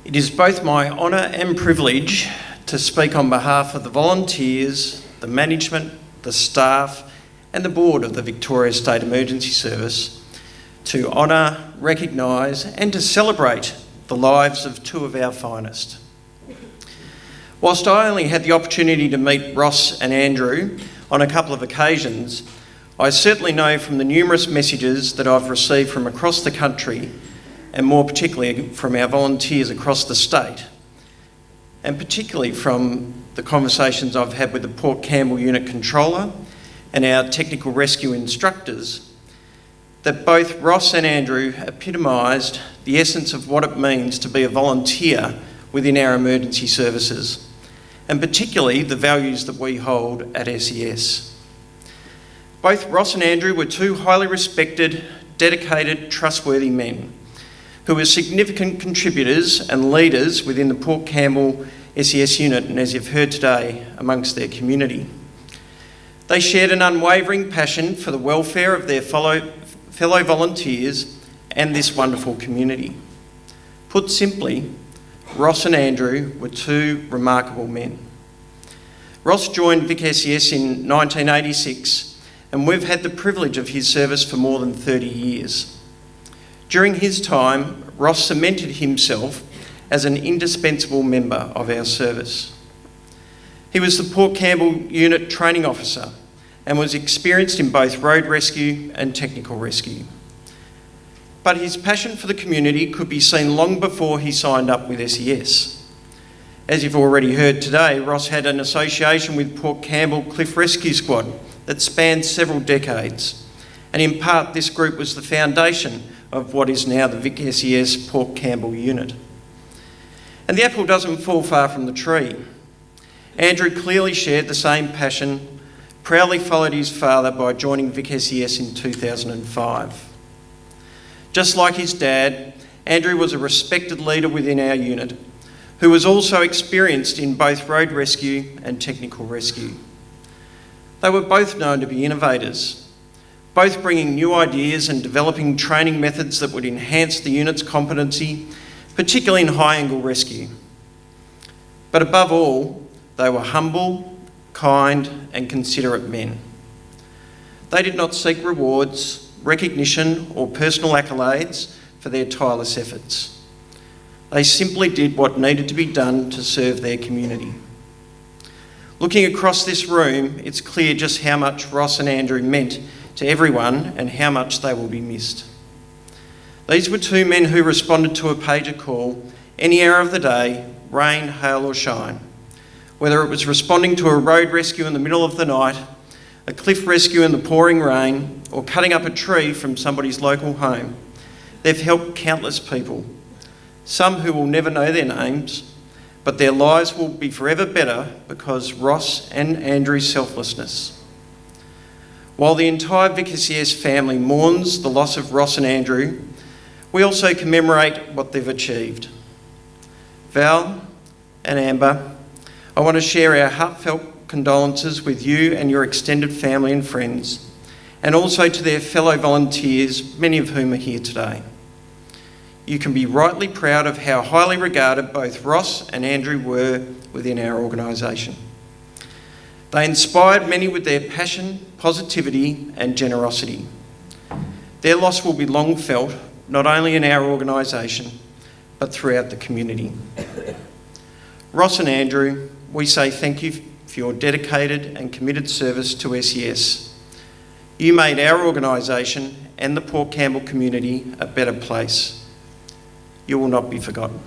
It is both my honour and privilege to speak on behalf of the volunteers, the management, the staff and the board of the Victoria State Emergency Service to honour, recognise and to celebrate the lives of two of our finest. Whilst I only had the opportunity to meet Ross and Andrew on a couple of occasions, I certainly know from the numerous messages that I've received from across the country, and more particularly from our volunteers across the state, and particularly from the conversations I've had with the Port Campbell Unit Controller and our technical rescue instructors, that both Ross and Andrew epitomised the essence of what it means to be a volunteer within our emergency services, and particularly the values that we hold at SES. Both Ross and Andrew were two highly respected, dedicated, trustworthy men who were significant contributors and leaders within the Port Campbell SES unit, and as you've heard today, amongst their community. They shared an unwavering passion for the welfare of their fellow volunteers and this wonderful community. Put simply, Ross and Andrew were two remarkable men. Ross joined Vic SES in 1986, and we've had the privilege of his service for more than 30 years. During his time, Ross cemented himself as an indispensable member of our service. He was the Port Campbell Unit Training Officer and was experienced in both road rescue and technical rescue. But his passion for the community could be seen long before he signed up with SES. As you've already heard today, Ross had an association with Port Campbell Cliff Rescue Squad that spanned several decades, and in part this group was the foundation of what is now the Vic SES Port Campbell unit. And the apple doesn't fall far from the tree. Andrew clearly shared the same passion, proudly followed his father by joining Vic SES in 2005. Just like his dad, Andrew was a respected leader within our unit, who was also experienced in both road rescue and technical rescue. They were both known to be innovators, both bringing new ideas and developing training methods that would enhance the unit's competency, particularly in high-angle rescue. But above all, they were humble, kind and considerate men. They did not seek rewards, recognition or personal accolades for their tireless efforts. They simply did what needed to be done to serve their community. Looking across this room, it's clear just how much Ross and Andrew meant to everyone and how much they will be missed. These were two men who responded to a pager call any hour of the day, rain, hail or shine. Whether it was responding to a road rescue in the middle of the night, a cliff rescue in the pouring rain, or cutting up a tree from somebody's local home, they've helped countless people, some who will never know their names, but their lives will be forever better because Ross and Andrew's selflessness. While the entire Vic SES family mourns the loss of Ross and Andrew, we also commemorate what they've achieved. Val and Amber, I want to share our heartfelt condolences with you and your extended family and friends, and also to their fellow volunteers, many of whom are here today. You can be rightly proud of how highly regarded both Ross and Andrew were within our organisation. They inspired many with their passion, positivity and generosity. Their loss will be long felt, not only in our organisation, but throughout the community. Ross and Andrew, we say thank you for your dedicated and committed service to SES. You made our organisation and the Port Campbell community a better place. You will not be forgotten.